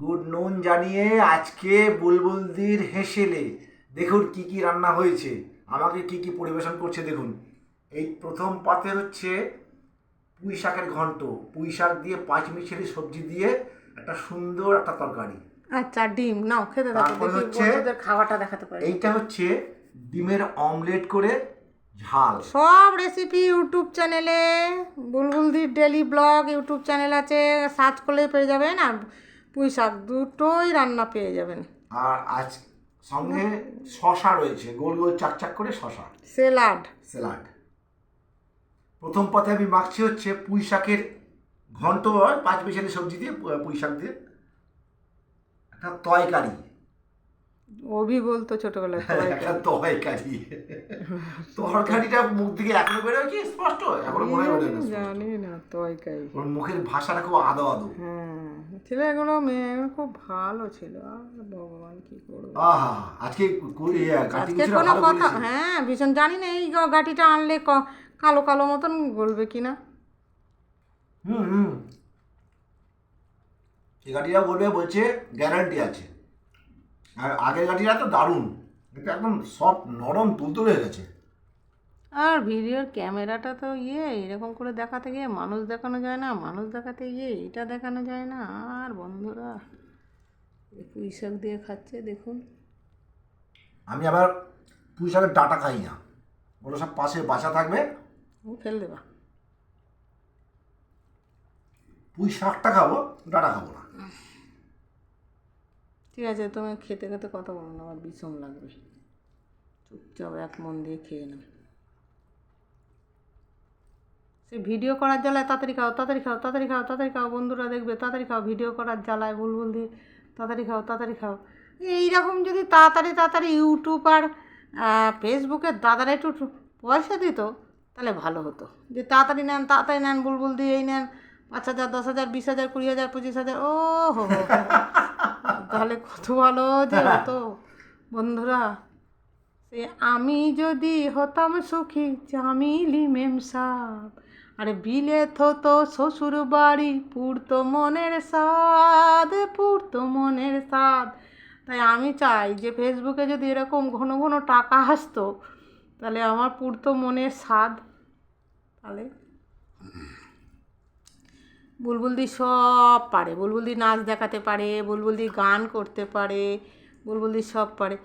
Good নুন জানিয়ে আজকে বুলবুলদির হেসেলে দেখুন কি কি রান্না হয়েছে, আমাকে কি কি পরিবেশন করছে দেখুন। এই প্রথম পাতে হচ্ছে পুঁই শাকের ঘন্ট, পুঁই শাক দিয়ে পাঁচমিশালি সবজি দিয়ে একটা সুন্দর একটা তরকারি। আচ্ছা, ডিম নাও খেতে দেখো, তারপরে দেখি হচ্ছে বন্ধুদের খাওয়াটা দেখাতে পারি। এইটা হচ্ছে ডিমের অমলেট করে ঝাল। সব রেসিপি ইউটিউব চ্যানেলে, বুলবুলদির ডেলি ব্লগ ইউটিউব চ্যানেল আছে, সার্চ করলে পেয়ে যাবেন। আর পুঁই শাক দুটোই রান্না পেয়ে যাবেন। আর আজ সঙ্গে শশা রয়েছে, গোল গোল চাকচাক করে শশা স্যালাড। স্যালাড। প্রথম পাতে আমি মাখছি হচ্ছে পুঁই শাকের ঘন্ট, পাঁচমিশালি সবজি দিয়ে পুঁই শাক দিয়ে একটা তরকারি। অভি বলতো ছোটবেলায় একটা তরকারি। তরকারিটা মুখ থেকে এখনো বেরোয় কি স্পষ্ট, এখনো মনে বেরোয় না স্পষ্ট। জানি না তরকারি। ওর মুখের ভাষাটা খুব আদো আদো। হ্যাঁ, ছেলেগুলো মেয়েগুলো খুব ভালো ছিল। আর ভগবান কি করবো। আহা, আজকে কাটিং আজকে ছিল কোনো ভালো কথা, বলেছে। হ্যাঁ ভীষণ। জানি না এই গাটিটা আনলে কালো কালো মতন গলবে কিনা। হুম হুম, এই গাড়িটা বলবে, বলছে গ্যারান্টি আছে। আর আগের গাড়িটা তো দারুণ, এটা একদম সফট নরম তুলতুলে হয়ে গেছে। আর ভিডিওর ক্যামেরাটা তো এরকম করে দেখাতে গিয়ে মানুষ দেখানো যায় না, মানুষ দেখাতে গিয়ে এটা দেখানো যায় না। আর বন্ধুরা পুঁই শাক দিয়ে খাচ্ছে দেখুন। আমি আবার পুঁই শাকের ডাঁটা খাই না, ওগুলো সব পাশে বাসা থাকবে, ও ফেল দেবা। পুঁই শাকটা খাবো, ডাঁটা খাবো না। ঠিক আছে, তুমি খেতে খেতে কথা বলো না, আমার ভীষণ লাগবে। চুপচাপ এক মন দিয়ে খেয়ে নাও। সে ভিডিও করার জ্বালায় তাড়াতাড়ি খাও, তাড়াতাড়ি খাও, তাড়াতাড়ি খাও, তাড়াতাড়ি খাও, বন্ধুরা দেখবে, তাড়াতাড়ি খাও। ভিডিও করার জ্বালায় বুলবুল দিয়ে তাড়াতাড়ি খাও, তাড়াতাড়ি খাও। এইরকম যদি তাড়াতাড়ি তাড়াতাড়ি ইউটিউব আর ফেসবুকের দাদারা একটু পয়সা দিত তাহলে ভালো হতো। যে তাড়াতাড়ি নেন বুলবুল দিয়ে, এই নেন 5,000, 10,000, 20,000, 20,000, 25,000। ও হো হো, তাহলে কত ভালো যে হতো বন্ধুরা। সে আমি যদি হতাম সুখী চামিলি মেম সাহ, আরে বিলেত হতো শ্বশুর বাড়ি, পুরতো মনের স্বাদ, পুরতো মনের স্বাদ। তাই আমি চাই যে ফেসবুকে যদি এরকম ঘন ঘন টাকা আসতো তাহলে আমার পুরতো মনের স্বাদ। তাহলে বুলবুলদি সব পারে, বুলবুলদি নাচ দেখাতে পারে, বুলবুলদি গান করতে পারে, বুলবুলদি সব পারে।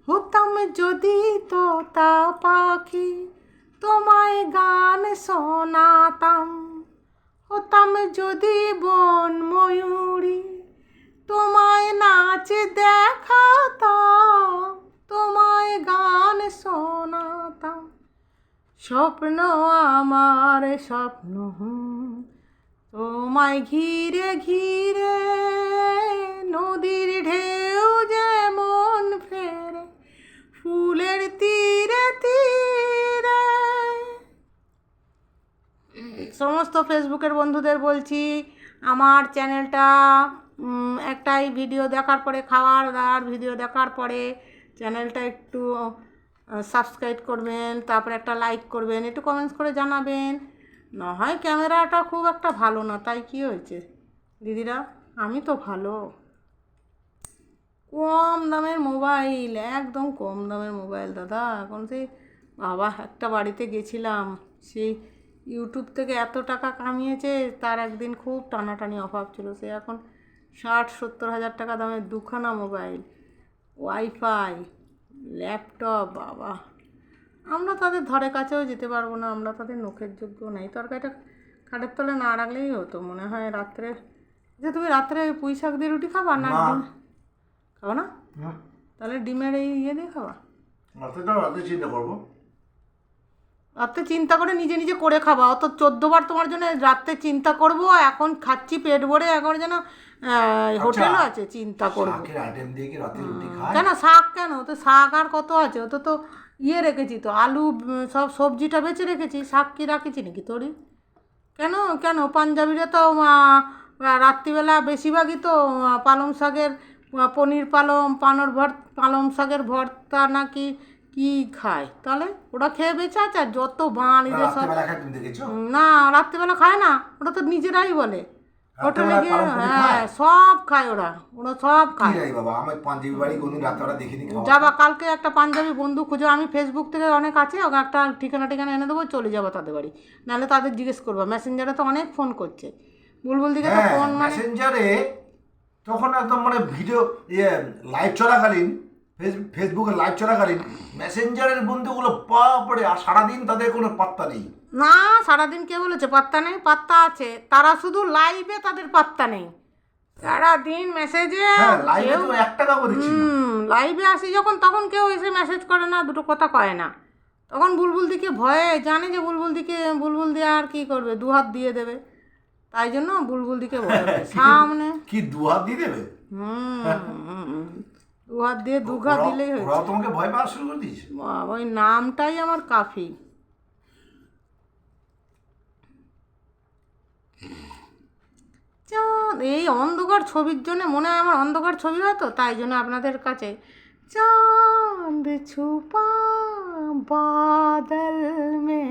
হতাম যদি তোতা পাখি তোমায় গান শোনাতাম, হতাম যদি বন ময়ূরী তোমায় নাচ দেখাতাম, তোমায় গান শোনাতাম। স্বপ্ন আমার স্বপ্ন তোমায় ঘিরে ঘিরে, নদীর ঢেউ যেমন ফেরে ফুলের তীরে তীরে। সমস্ত ফেসবুকের বন্ধুদের বলছি, আমার চ্যানেলটা একটাই ভিডিও দেখার পরে, খাওয়ার দাওয়ার ভিডিও দেখার পরে চ্যানেলটা একটু সাবস্ক্রাইব করবেন, তারপরে একটা লাইক করবেন, একটু কমেন্টস করে জানাবেন। না হয় ক্যামেরাটা খুব একটা ভালো না, তাই কি হয়েছে দিদিরা, আমি তো ভালো। কম দামের মোবাইল, একদম কম দামের মোবাইল দাদা। এখন সেই বাবা একটা বাড়িতে গেছিলাম, সেই ইউটিউব থেকে এত টাকা কামিয়েছে, তার একদিন খুব টানাটানি অভাব ছিল। সে এখন 60-70 হাজার টাকা দামের দুখানা মোবাইল, ওয়াইফাই, ল্যাপটপ। বাবা, আমরা তাদের ধারে কাছেও যেতে পারবো না, আমরা তাদের নখের যোগ্য নাই। তরকারিটা খাটের তলে না রাখলেই হতো মনে হয়। রাত্রে যে তুমি রাত্রে পুঁই শাক দিয়ে রুটি খাবা না? খাবো না? তাহলে ডিমের এই দিয়ে খাবা? রাতে চিন্তা করবো, রাত্রে চিন্তা করে নিজে নিজে করে খাবা। অত 14বার তোমার জন্য রাত্রে চিন্তা করবো, এখন খাচ্ছি পেট ভরে, এখন যেন হোটেলও আছে চিন্তা করবো। আইটেম দিয়ে কি রাতে রুটি খায়? কেন শাক, কেন তো শাক আর কত আছে? ও তো রেখেছি তো, আলু সব সবজিটা বেঁচে রেখেছি, শাক কি রাখেছি নাকি তোরই? কেন কেন পাঞ্জাবিরা তো রাত্রিবেলা বেশিরভাগই তো পালং শাকের পনির পালং শাকের ভর্তা নাকি কি খায়, তাহলে ওরা খেয়ে বেঁচে আছে। আর যত বাঙালিদের সব, না রাত্রিবেলা খায় না, ওরা তো নিজেরাই বলে। হোটেলে রাত্রেবেলা গিয়ে পালন পুরি হ্যাঁ খায়? সব খায় ওরা সব কি খায়। নাই বাবা, আমার পাঞ্জাবি বাড়ি কোনদিন রাত্রেবেলা দেখিনি খাওয়া। যাবা কালকে একটা পাঞ্জাবি বন্ধু খুঁজো, আমি ফেসবুক থেকে অনেক আছে, ওকে একটা ঠিকানা এনে দেবো, চলে যাবো তাদের বাড়ি। নাহলে তাদের জিজ্ঞেস করবো, মেসেঞ্জারে তো অনেক ফোন করছে, বুলবুল দিকে তো হ্যাঁ, ফোন মানে মেসেঞ্জারে তখন একদম মানে ভিডিও লাইভ চলাকালীন, ফেসবুকে লাইভ চলাকালীন মেসেঞ্জারের বন্ধুগুলো বাপরে, আর সারাদিন তাদের কোনো পাত্তা নেই। না সারাদিন কে বলেছে পাত্তা নেই? পাত্তা আছে, তারা শুধু লাইভে তাদের পাত্তা নেই, সারাদিন মেসেজে হ্যাঁ, লাইভে কেউ তো 1 টাকাও দিচ্ছি না। লাইভে আসি যখন তখন কেউ এসে মেসেজ করে না, দুটো কথা কয় না, তখন বুলবুল দিকে ভয়ে জানে যে বুলবুল দিয়ে আর কি করবে, দুহাত দিয়ে দেবে, তাই জন্য বুলবুল দিকে ভয় পায়। সামনে কি দুহাত দিয়ে দেবে? দুহাত দিয়ে দুঘা দিলেই হয়েছে। ওরাও তোমাকে ভয় পাওয়া শুরু করে দিয়েছে। বাবা, ওই নামটাই আমার কাফি। চাঁদ, এই অন্ধকার ছবির জন্য মনে হয় আমার অন্ধকার ছবি হয় তো, তাই জন্য আপনাদের কাছে চাঁদ ছুপা বাদল মে,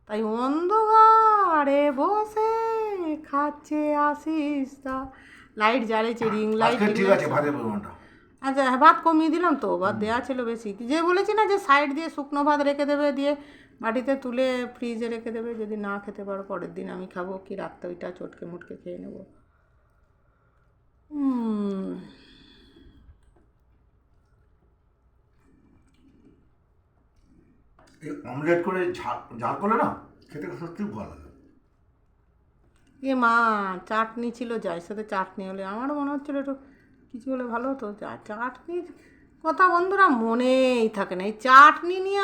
তাই অন্ধকারে বসে খাচ্ছে আশিস দা। লাইট জ্বালিয়েছে, রিং লাইট। আজকে ঠিক আছে, ভাতের পরিমাণটা। আচ্ছা হ্যাঁ, ভাত কমিয়ে দিলাম তো, ভাত দেওয়া ছিল বেশি, যে বলেছি না যে সাইড দিয়ে শুকনো ভাত রেখে দেবে, দিয়ে বাটিতে তুলে ফ্রিজে রেখে দেবে, যদি না খেতে পারো পরের দিন আমি খাবো, কি রাত্রে ওইটা চটকে মুটকে খেয়ে নেবো। এই অমলেট করে ঝাল করলে না খেতে সত্যি ভালো লাগে। এ মা, চাটনি ছিল, যাই সাথে চাটনি হলে আমারও মনে হচ্ছিলো একটু কিছু হলে ভালো হতো। চাটনির কথা বন্ধুরা মনেই থাকে না। এই চাটনি নিয়ে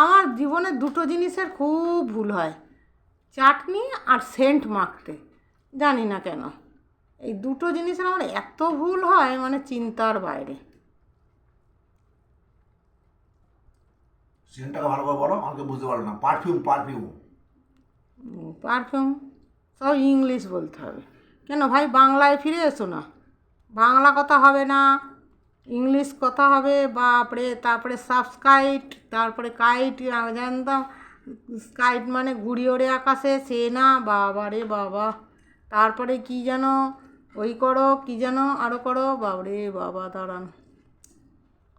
আমার জীবনে দুটো জিনিসের খুব ভুল হয়, চাটনি আর সেন্ট মাখতে, জানি না কেন এই দুটো জিনিসের আমার এত ভুল হয়, মানে চিন্তার বাইরে। সেন্টটাকে ভালো করে বলো, আমাকে বুঝতে পারলো না। পারফিউম। পারফিউম সব ইংলিশ বলতে হবে কেন ভাই? বাংলায় ফিরে এসো না, বাংলা কথা হবে না, ইংলিশ কথা হবে। বাপরে, তারপরে সাবস্ক্রাইট, তারপরে কাইট, জানতাম স্কাইট মানে ঘুড়ি ওড়ে আকাশে, সে না, বাবা রে বাবা। তারপরে কি যেন ওই করো, কি যেন আরও করো, বাবরে বাবা, দাঁড়ান।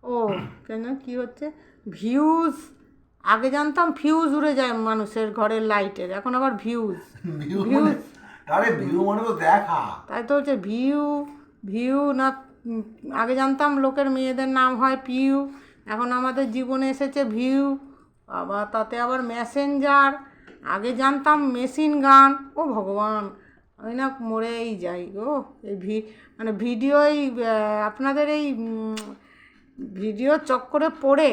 ও কেন কি হচ্ছে, ভিউজ। আগে জানতাম ফিউজ উড়ে যায় মানুষের ঘরের লাইটের, এখন আবার ভিউজ। ভিউজ, আরে ভিউ মানে তো দেখা। তাই তো হচ্ছে ভিউ না। আগে জানতাম লোকের মেয়েদের নাম হয় পিউ, এখন আমাদের জীবনে এসেছে ভিউ। বাবা, তাতে আবার মেসেঞ্জার। আগে জানতাম মেশিন গান। ও ভগবান, আমি না মরেই যাই গো। এই মানে ভিডিও, এই আপনাদের এই ভিডিও চক্করে পড়ে,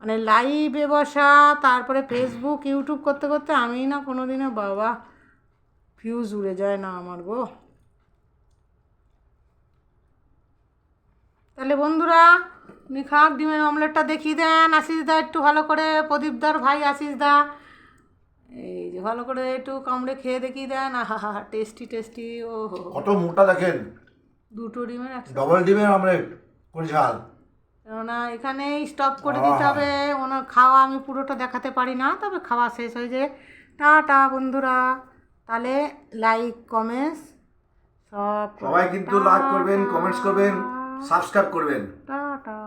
মানে লাইভে বসা, তারপরে ফেসবুক ইউটিউব করতে করতে আমি না কোনো দিনও বাবা ফিউজ উড়ে যায় না আমার গো। তাহলে বন্ধুরা, উনি খাক ডিমের অমলেটটা দেখিয়ে দেন আশিসদা একটু ভালো করে, প্রদীপদার ভাই আশিসদা, এই যে ভালো করে একটু কামড়ে খেয়ে দেখিয়ে দেন। আহা, টেস্টি। ও হো, কত মোটা দেখেন, দুটো ডিমের একসাথে। ডবল ডিমের অমলেট করে ঝাল। কেননা এখানে স্টপ করে দিতে হবে, ওনার খাওয়া আমি পুরোটা দেখাতে পারি না, তবে খাওয়া শেষ হয়ে যায়। টাটা বন্ধুরা, তাহলে লাইক কমেন্টস সবাই কিন্তু লাইক করবেন, কমেন্টস করবেন, সাবস্ক্রাইব করবেন। টাটা।